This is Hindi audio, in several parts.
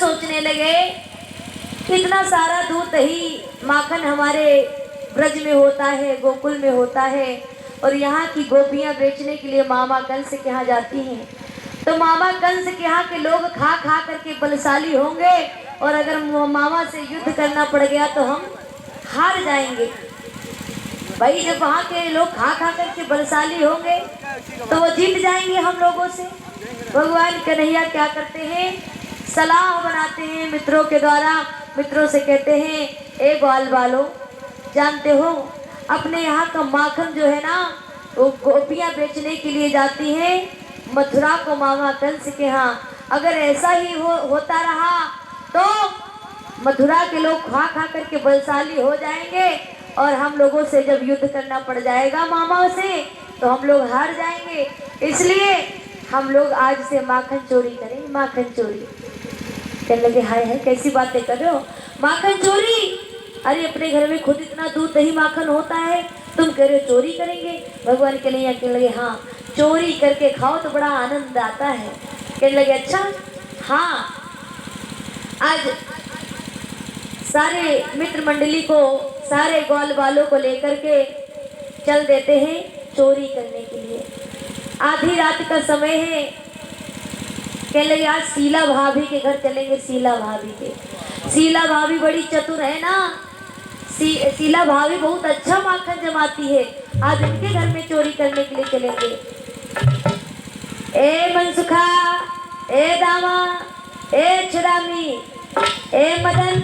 सोचने लगे इतना सारा दूध दही माखन हमारे ब्रज में होता है, गोकुल में होता है, और यहाँ की गोपियाँ बेचने के लिए मामा कंस के यहाँ जाती हैं। तो मामा कंस के यहाँ के लोग खा खा करके बलशाली होंगे, और अगर मामा से युद्ध करना पड़ गया तो हम हार जाएंगे। भाई जब वहाँ के लोग खा खा करके बलशाली होंगे तो वो जीत जाएंगे हम लोगों से। भगवान कन्हैया क्या करते हैं, सलाह बनाते हैं मित्रों के द्वारा। मित्रों से कहते हैं, ए ग्वाल वालों, जानते हो अपने यहाँ का माखन जो है ना, वो गोपियाँ बेचने के लिए जाती हैं मथुरा को मामा कंस के यहाँ। अगर ऐसा ही होता रहा तो मथुरा के लोग खा खा करके बलशाली हो जाएंगे, और हम लोगों से जब युद्ध करना पड़ जाएगा मामा से तो हम लोग हार जाएंगे। इसलिए हम लोग आज से माखन चोरी करें, माखन चोरी। कहने लगे, हाय हाय कैसी बातें कर रहे हो, माखन चोरी? अरे अपने घर में खुद इतना दूध दही माखन होता है, तुम कह रहे हो चोरी करेंगे? भगवान के लिए कहने लगे, हाँ चोरी करके खाओ तो बड़ा आनंद आता है। कहने लगे, अच्छा हाँ, आज सारे मित्र मंडली को, सारे ग्वाल वालों को लेकर के चल देते हैं चोरी करने के लिए। आधी रात का समय है। कहने लगे, आज शीला भाभी के घर चलेंगे, शीला भाभी के। शीला भाभी बड़ी चतुर है ना, शीला भाभी बहुत अच्छा माखन जमाती है, आज उनके घर में चोरी करने के लिए चलेंगे। ए मनसुखा, ए दामा, ए छुरामी, ए मदन,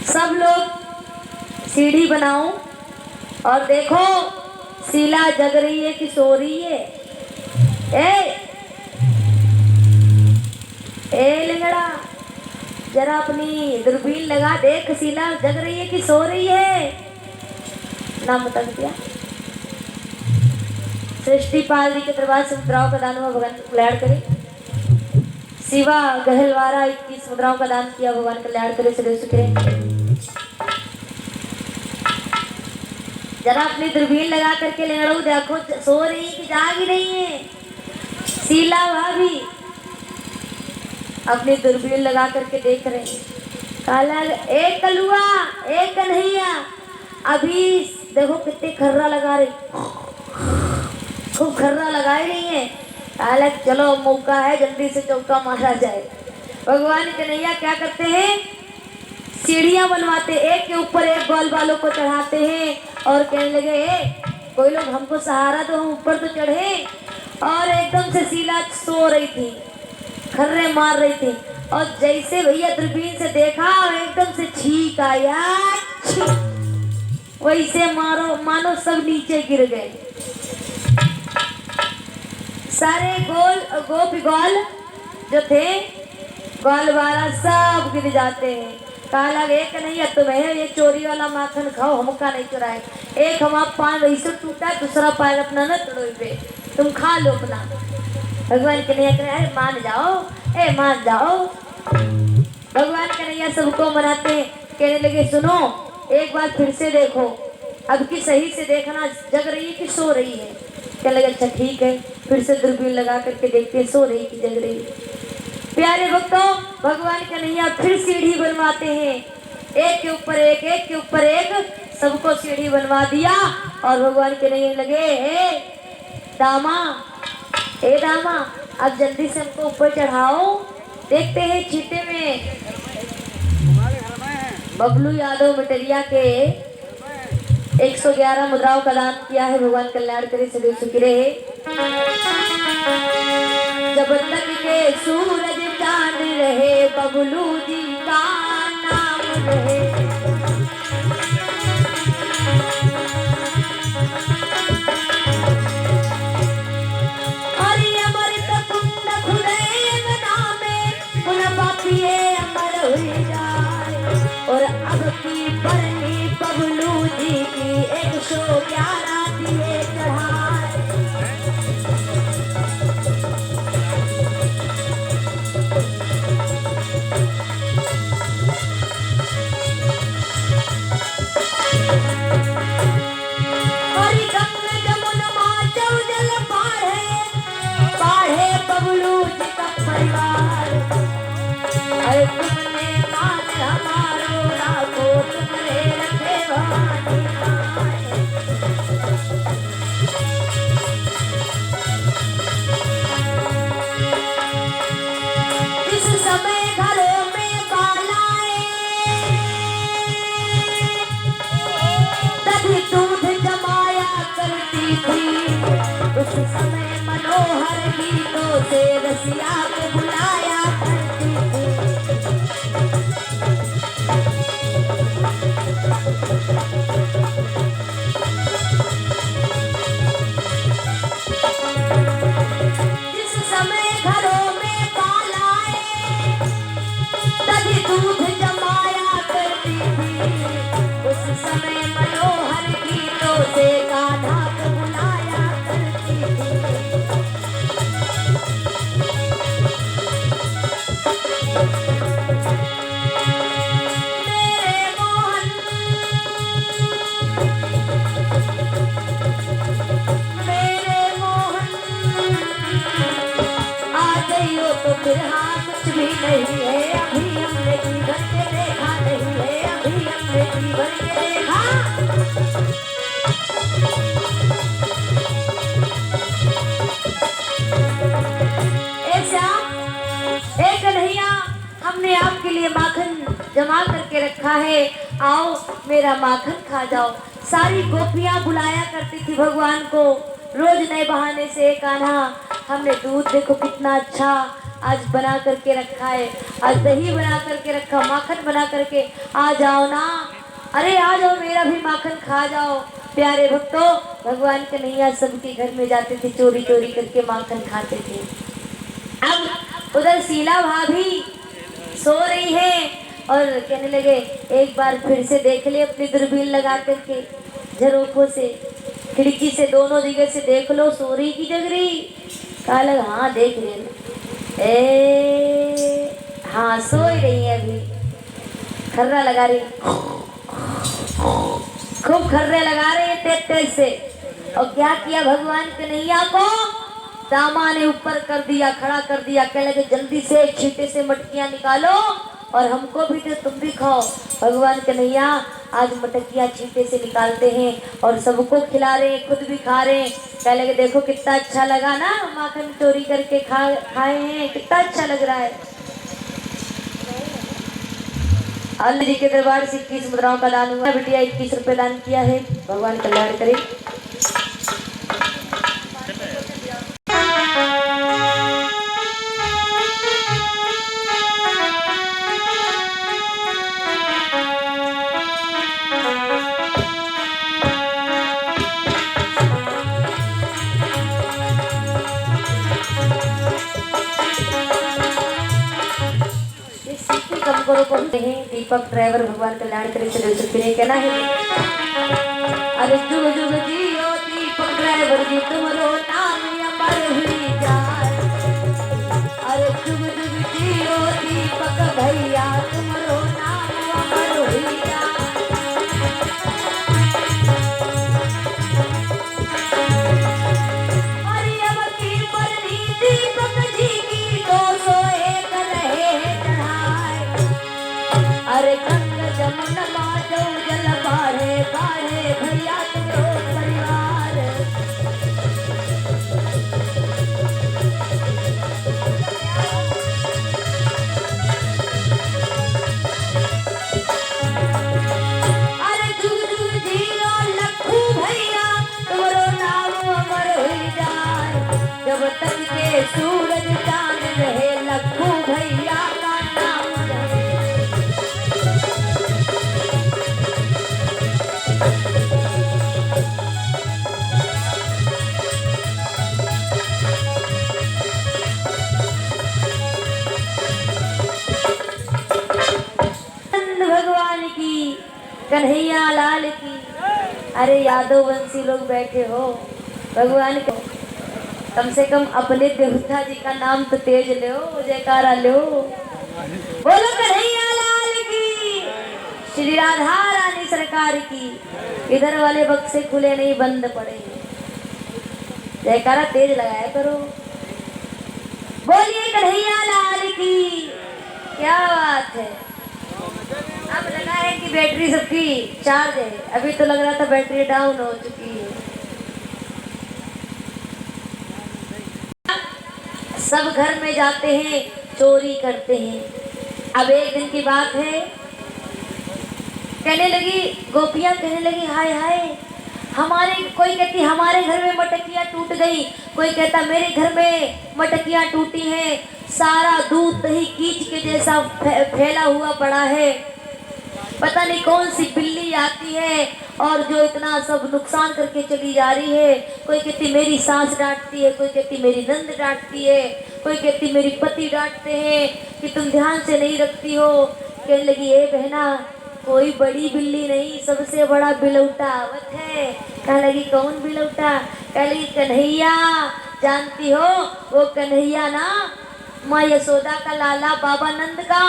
सब लोग सीढ़ी बनाओ और देखो शीला जग रही है कि सो रही है। ए लिंगड़ा, जरा अपनी दूरबीन लगा देख, शीला जग रही है कि सो रही है। नाम बता दिया। सृष्टिपाल जी के दरबार से मुद्राओं का दान हुआ, भगवान कल्याण करे। शिवा गहलवारा 21 मुद्राओं का दान किया, भगवान कल्याण करे, सदैव सुखी रहे। जरा अपनी दूरबीन लगा करके लेंगड़ो देखो सो रही कि जाग ही रही है। शीला भाभी अपनी दूरबीन लगा करके देख रहे हैं। काला, ए कलुआ, ए कन्हैया, अभी देखो कितने खर्रा लगा रही, खूब खर्रा लगा रही है। काला, चलो मौका है, जल्दी से चौका मारा जाए। भगवान कन्हैया क्या करते हैं, सीढ़ियां बनवाते, एक के ऊपर एक ग्वाल वालों को चढ़ाते हैं, और कहने लगे, कोई लोग हमको सहारा दो, हम ऊपर तो चढ़े। और एकदम से शीला सो रही थी, खर्रे मार रही थी, और जैसे भैया दूरबीन से देखा एकदम से छींक आया, वैसे मानो सब नीचे गिर गए। सारे गोप ग्वाल जो थे, ग्वाल वाला सब गिर जाते हैं। कहा लगे, एक नहीं तुम्हें ये चोरी वाला माखन खाओ, हमका नहीं चुराए। एक हमारा पान वैसे टूटा, दूसरा पान अपना न तोड़ो पे, तुम खा लो अपना। भगवान कन्हैया कह रहे, मान जाओ, ए मान जाओ। भगवान कन्हैया सबको मनाते हैं। कहने लगे, सुनो एक बार फिर से देखो, अब की सही से देखना, जग रही है कि सो रही है। कहने लगे, अच्छा ठीक है, फिर से दूरबीन लगा करके देखते हैं सो रही कि जग रही है। प्यारे भक्तों, भगवान कन्हैया फिर सीढ़ी बनवाते हैं, एक के ऊपर एक, एक के ऊपर एक, सबको सीढ़ी बनवा दिया। और भगवान कन्हैया लगे, ए दामा, ए दामा, अब जल्दी से हमको ऊपर चढ़ाओ। देखते हैं चीते में बबलू यादव मटेरिया के 111 मुद्राओं का दान किया है, भगवान कल्याण करे, सदैव सुखी रहे। जब तक के सूरज चांद रहे, बबलू जी का नाम रहे। और अमृत कुंड खुले नामे, उन पापिये अमर हुई जाए। और अब की बरनी बबलू जी की 111 दिए चढ़ाए। उस समय मनोहर गीतों से रसिया को बुलाया करती थी। जिस समय घरों में बाल आए तभी दूध जमाया करती थी। उस समय मनोहर गीतों से कान्हा को बुलाया करती थी। मेरे मोहन मेरे मोहन आ जाइयो तो फिर हाँ कुछ भी नहीं है। अभी हमने जीवन के देखा नहीं है। अभी हमने जीवन के देखा। ए कन्हैया, हमने आपके लिए माखन जमा करके रखा है, आओ मेरा माखन खा जाओ। सारी गोपियां बुलाया करती थी भगवान को रोज नए बहाने से। कान्हा, हमने दूध देखो कितना अच्छा आज बना करके रखा है, आज दही बना करके रखा, माखन बना करके, आ जाओ ना। अरे आ जाओ, मेरा भी माखन खा जाओ। प्यारे भक्तों, भगवान कन्हैया सबके घर में जाते थे, चोरी चोरी करके माखन खाते थे। अब उधर शीला भाभी सो रही है और कहने लगे एक बार फिर से देख ले अपनी दूरबीन लगा करके, झरोखों से, खिड़की से, दोनों जगह से देख लो, सो रही की जग रही। कहा लगा हाँ देख रहे, हाँ सो ही रही है अभी, खर्रा लगा रही, खूब खर्रे लगा रहे हैं तेज तेज से। और क्या किया भगवान कन्हैया को, दामा ने ऊपर कर दिया, खड़ा कर दिया। कहने लगे जल्दी से एक छींटे से मटकियां निकालो और हमको भी दे, तुम भी खाओ। भगवान कन्हैया आज मटकियां छींटे से निकालते हैं और सबको खिला रहे हैं, खुद भी खा रहे हैं। कहने लगे देखो कितना अच्छा लगा ना, माखन चोरी करके खाए हैं, कितना अच्छा लग रहा है। अल्लाह जी के दरबार से 21 मुद्राओं का दान हुआ। बिटिया 21 रुपए दान किया है, भगवान कल्याण करे। करो कहते हैं दीपक ड्राइवर, भगवान कल्याण करे चले सुखने कहना है। अरे जुग जुग जियो दीपक ड्राइवर जी, तुम्हारो नाम अमर हुई जाए। अरे जुग जुग जियो दीपक भैया, तुम्हारो नाम अमर हुई जाए। अरे अब की बरनी दीपक जी की 201 रहे चढ़ाए। अरे गंगा जमुना माधव जल बाढ़े बाढ़े भैया तुमरो परिवार। अरे जुग जुग जियो लखू भैया, तुमरो नाम अमर हुई जाए। जब तक के सूरज चांद रहे, लखू भैया का नाम रहे। भगवान की, कन्हैया लाल की। अरे यादव वंशी लोग बैठे हो, भगवान को कम से कम अपने देवता जी का नाम तो तेज लो, जयकारा लो, बोलो कन्हैया लाल की, श्री राधा रानी सरकार की। इधर वाले बक्से खुले नहीं, बंद पड़े, जयकारा तेज लगाया करो। बोलिए कन्हैया लाल की। क्या बात है, अब लगा है कि बैटरी सबकी चार्ज है, अभी तो लग रहा था बैटरी डाउन हो चुकी है। सब घर में जाते हैं, चोरी करते हैं। अब एक दिन की बात है, कहने लगी गोपियां, कहने लगी हाय हाय हमारे, कोई कहती हमारे घर में मटकियाँ टूट गई, कोई कहता मेरे घर में मटकियाँ टूटी हैं, सारा दूध दही कीच के जैसा फैला हुआ पड़ा है। पता नहीं कौन सी बिल्ली आती है और जो इतना सब नुकसान करके चली जा रही है। कोई कहती मेरी सास डांटती है, कोई कहती मेरी नंद डांटती है, कोई कहती मेरी पति डांटते हैं कि तुम ध्यान से नहीं रखती हो। कहने लगी ए बहना, कोई बड़ी बिल्ली नहीं, सबसे बड़ा बिलौटा आवत है। कहने लगी कौन बिलौटा? कह लगी कन्हैया, जानती हो वो कन्हैया ना, माँ यशोदा का लाला बाबा नंद का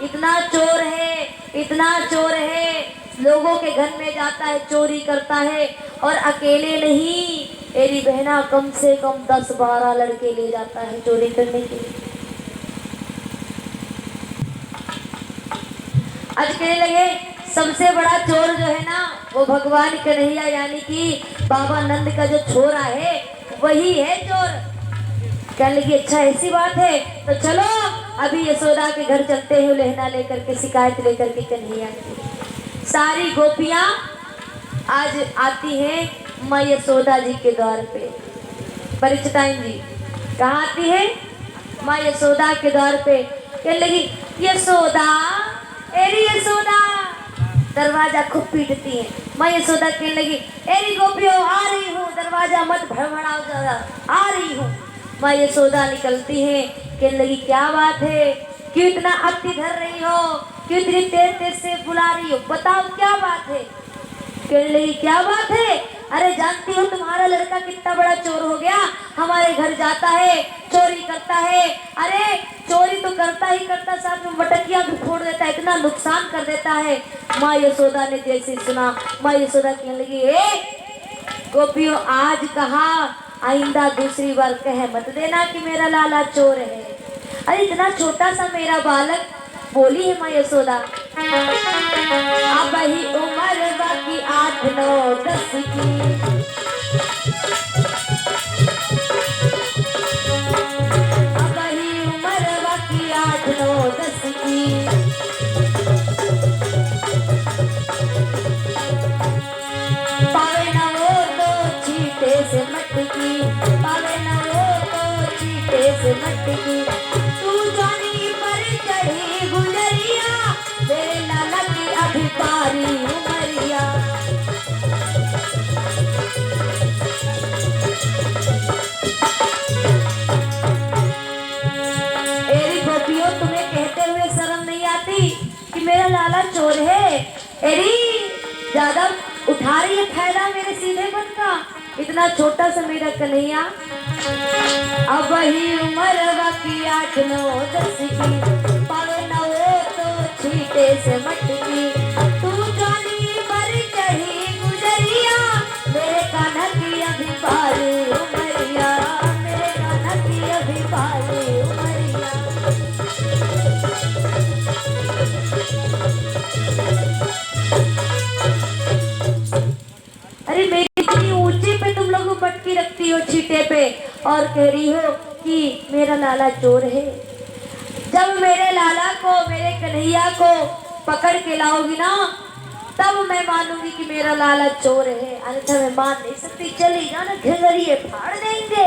इतना चोर है, इतना चोर है, लोगों के घर में जाता है, चोरी करता है, और अकेले नहीं, मेरी बहना कम से कम 10-12 लड़के ले जाता है चोरी करने के लिए। आज कहने लगे सबसे बड़ा चोर जो है ना वो भगवान कन्हैया यानी कि बाबा नंद का जो छोरा है वही है चोर। कहने लगी अच्छा ऐसी बात है, तो चलो अभी यशोदा के घर चलते हैं, लहना लेकर के, शिकायत लेकर के कन्हैया की। सारी गोपियां आज आती हैं माँ यशोदा जी के द्वार पे। परिचिताएं जी कहाँ आती है? माँ यशोदा के द्वार पे। कहने लगी यशोदा, एरी यशोदा, दरवाजा खूब पीटती है। माँ यशोदा कहने लगी एरी गोपियों आ रही हूँ, दरवाजा मत भड़बड़ाओ ज़्यादा, आ रही हूँ। माँ यशोदा निकलती है, कहने लगी क्या बात है, क्यों इतना अति धर रही हो, क्यों इतनी तेज तेज से बुला रही हो, बताओ क्या बात है। कहने लगी क्या बात है, अरे जानती हो तुम्हारा लड़का कितना बड़ा चोर हो गया, हमारे घर जाता है, चोरी करता है, अरे चोरी तो करता ही करता, साथ में मटकियां भी फोड़ देता है, इतना नुकसान कर देता है। माँ यशोदा ने जैसे सुना, माँ यशोदा कहने लगी ए गोपियों, आज कहा, आइंदा दूसरी बार कह मत देना कि मेरा लाला चोर है। अरे इतना छोटा सा मेरा बालक, बोली है माँ यशोदा, अब ही उम्र बाकी 8-9-10 की, अब ही उम्र बाकी 8-9-10 की, पावे न वो तो चीटे से मटकी, पावे न वो तो चीटे से मटकी, तू जानी पर चढ़ी गुजरिया, मेरे लाला की अभी पारी उमरिया। एरी गोपियों, तुम्हें कहते हुए शर्म नहीं आती कि मेरा लाला चोर है? एरी ज्यादा उठा रही है फायदा मेरे सीधेपन का, इतना छोटा सा मेरा कन्हैया, अब ही उम्र बाकी 8-9-10 की, पावे न वो तो छीटे से मटकी, तू जानी पर चढ़ी गुजरिया, मेरे कान्हा की अभी पारी उमरिया, मेरे कान्हा की अभी पारी उमरिया। अरे मेरी इतनी ऊंची पे तुम लोग मटकी रखती हो छीटे पे और कह रही हो कि मेरा लाला चोर है। जब मेरे लाला को, मेरे कन्हैया को पकड़ के लाओगी ना, तब मैं मानूंगी कि मेरा लाला चोर है, अन्यथा मैं मान नहीं सकती। चली जाना, घंघरिए फाड़ देंगे।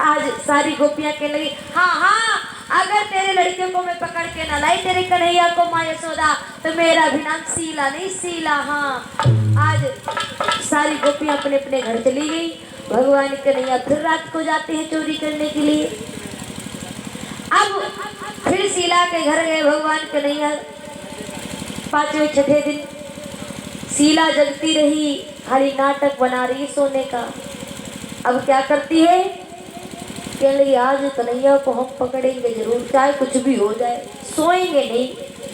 आज सारी गोपियां कहने लगी हाँ हाँ, अगर तेरे लड़के को मैं पकड़ के ना लाई, तेरे कन्हैया को माँ यशोदा, तो मेरा भी नाम सीला नहीं सीला। हाँ, आज सारी गोपियां अपने अपने घर चली गई। भगवान कन्हैया फिर रात को जाते हैं चोरी करने के लिए। अब फिर शीला के घर गए भगवान कन्हैया। 5वें-6ठे दिन शीला जगती रही, खाली नाटक बना रही सोने का। अब क्या करती है, कहने लगी आज कन्हैया को हम पकड़ेंगे जरूर, चाहे कुछ भी हो जाए, सोएंगे नहीं,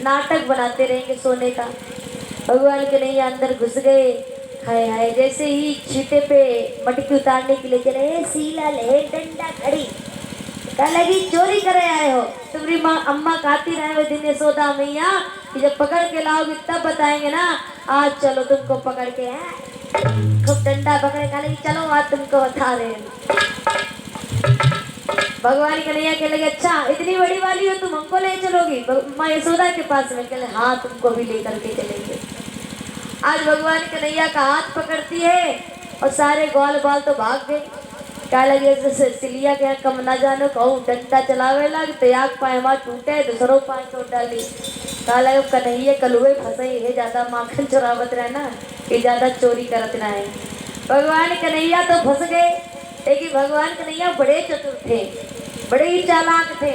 नाटक बनाते रहेंगे सोने का। भगवान कन्हैया अंदर घुस गए। हाय हाय, जैसे ही छीटे पे मटकी उतारने के लिए चले, शीला ले डंडा खड़ी, कहने लगी चोरी करे आए हो, तुम्हारी माँ अम्मा कहती रहे हुए दिन यशोदा मैया कि जब पकड़ के लाओगे तब बताएंगे ना, आज चलो तुमको पकड़ के है, खूब डंडा पकड़े, कहने लगी चलो आज तुमको बता रहे हैं। भगवान कन्हैया कहने लगे अच्छा इतनी बड़ी वाली हो, तुम हमको ले चलोगी माँ यशोदा के पास में? कहले हाँ, तुमको भी लेकर के चलेंगे। आज भगवान कन्हैया का हाथ पकड़ती है और सारे ग्वाल बाल तो भाग गए। क्या लगे सिलिया के कम ना जानो कहूँ डंडा चलावे लग तो आग पाए हमार टूटे दूसरों पाए टूट डाली। कहा लगे कन्हैया कलुए फंसे है ज्यादा माखन चुरावत रहे ना ये ज्यादा चोरी करत ना है। भगवान कन्हैया तो फंस गए लेकिन भगवान कन्हैया बड़े चतुर थे, बड़े ही चालाक थे।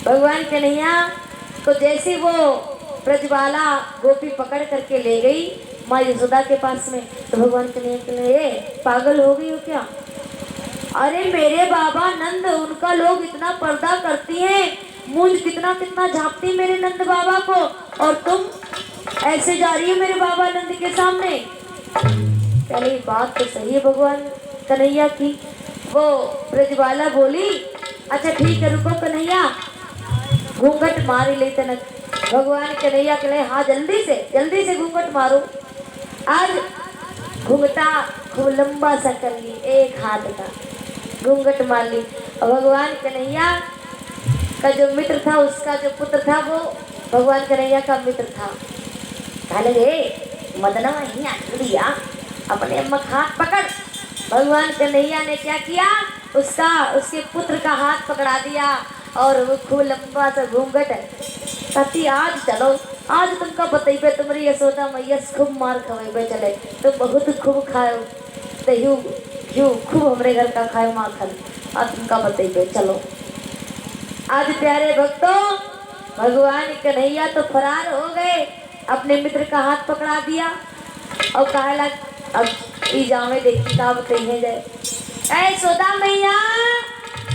भगवान कन्हैया को जैसे वो ब्रजबाला गोपी पकड़ करके ले गई माँ यशोदा के पास में, तो भगवान कन्हैया के लिए पागल हो गई हो क्या? अरे मेरे बाबा नंद उनका लोग इतना पर्दा करती हैं, मूंछ कितना कितना झापती मेरे नंद बाबा को, और तुम ऐसे जा रही हो मेरे बाबा नंद के सामने। पहले बात तो सही है भगवान कन्हैया की। वो ब्रजबाला बोली अच्छा ठीक है रुको कन्हैया, घूंघट मारी ले तनक। भगवान कन्हैया के लिए हाँ जल्दी से घूंघट मारो। आज घूंघटा खूब लंबा सा कर ली, एक हाथ का घूंघट मार ली। और भगवान कन्हैया का जो मित्र था उसका जो पुत्र था वो भगवान कन्हैया का मित्र था। कहा लगे मदना ही आखिरिया अपने अम्मा का हाथ पकड़। भगवान कन्हैया ने क्या किया उसके पुत्र का हाथ पकड़ा दिया और वो खूब लंबा सा घूंघट कहती आज चलो आज तुमका बतेबे तुम्हारी यशोदा मैया खूब मार खवेबे चले तो बहुत खूब खाओ दही घी खूब हमरे घर का खाओ माखन आज तुमका बतेबे चलो। आज प्यारे भक्तों भगवान कन्हैया तो फरार हो गए, अपने मित्र का हाथ पकड़ा दिया और कहा लग अब ई जावे देखी का बताइए जाए। ऐ यशोदा मैया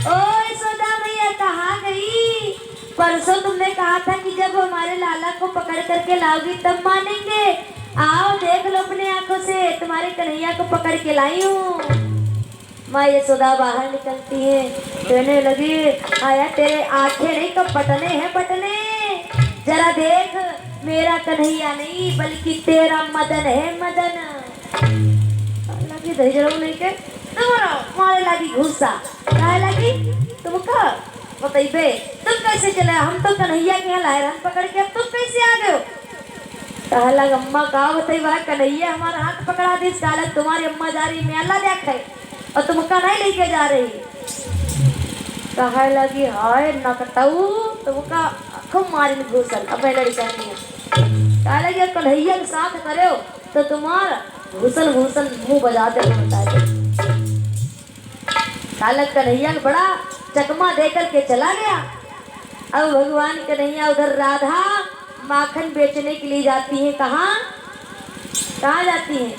ओ यशोदा मैया कहाँ गई? परसों तुमने कहा था कि जब हमारे लाला को पकड़ करके लाओगी तब मानेंगे। आओ देख लो अपने आंखों से तुम्हारे कन्हैया को पकड़ के लाई हूँ। माँ यशोदा बाहर निकलती है, कहने लगी आया तेरे आंखें नहीं कब बटने हैं बटने, जरा देख मेरा कन्हैया नहीं बल्कि तेरा मदन है मदन। लगी दही जरूर नहीं के तुम्हारा मारे लगी गुस्सा कहे लगी तुमका बताइबे तुम कैसे चले, हम तो कन्हैया के यहाँ लाए हम पकड़ के, अब तुम कैसे आ गए हो? कहा लग अम्मा कहा बताइबा कन्हैया हमारा हाथ पकड़ा दी, कालक तुम्हारी अम्मा जा रही मेला देखे और तुमका नहीं लेके जा रही। कहा लगी हाय नकटऊ तुमका खूब मारी घूसल अब मैं लड़ी कहती है। कहा लगी कन्हैया के साथ करे हो तो तुम्हारा घूसल घूसल मुंह बजाते बताए। कालक कन्हैया बड़ा चकमा दे करके चला गया। अब भगवान कन्हैया उधर राधा माखन बेचने के लिए जाती है। कहाँ जाती है?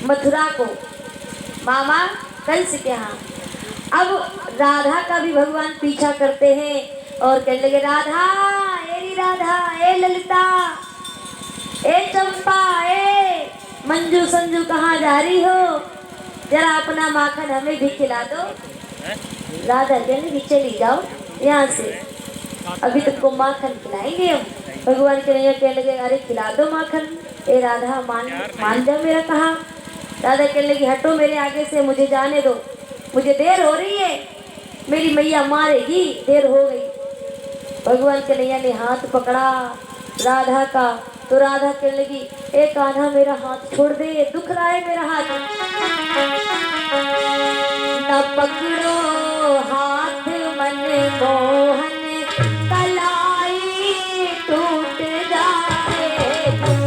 मथुरा को मामा कंस के यहाँ। अब राधा का भी भगवान पीछा करते हैं और कहने लगे राधा ए ललिता ए चंपा ए मंजू संजू कहाँ जा रही हो, जरा अपना माखन हमें भी खिला दो। राधा कहने की चली जाओ यहाँ से, अभी तुमको माखन खिलाएंगे हम। भगवान कन्हैया कहने लगे अरे खिला दो माखन। ए राधा मान जा मेरा कहा। राधा कहने लगी हटो मेरे आगे से, मुझे जाने दो, मुझे देर हो रही है, मेरी मैया मारेगी, देर हो गई। भगवान कन्हैया ने हाथ पकड़ा राधा का तो राधा कहने लगी ए कान्हा मेरा हाथ छोड़ दे, दुख रहा है मेरा हाथ। न पकड़ो हाथ मन मोहन कलाई टूट जाएगी।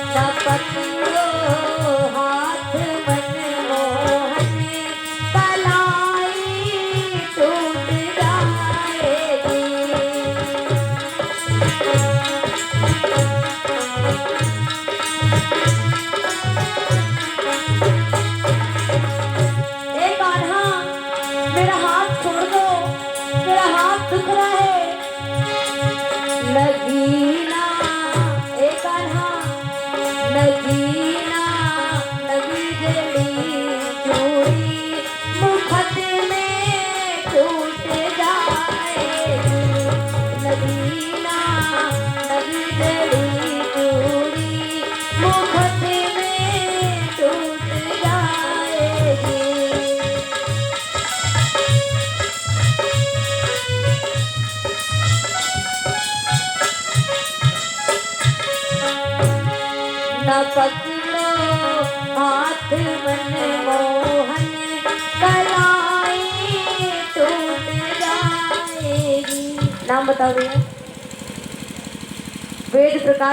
न पकड़ो हाथ मन मोहन कलाई टूट जाएगी। मेरा हाथ छोड़ दो, मेरा हाथ दुख रहा है। नगीना ए कान्हा नगीना नगी जड़ी चूड़ी मुखत में टूट जाएगी। नगीना नगी जड़ी चूड़ी मुखत में टूट जाएगी। न पकड़ो हाथ मन मोहन, कलाई टूट जाएगी। नाम बताओ भैया। वेद प्रकाश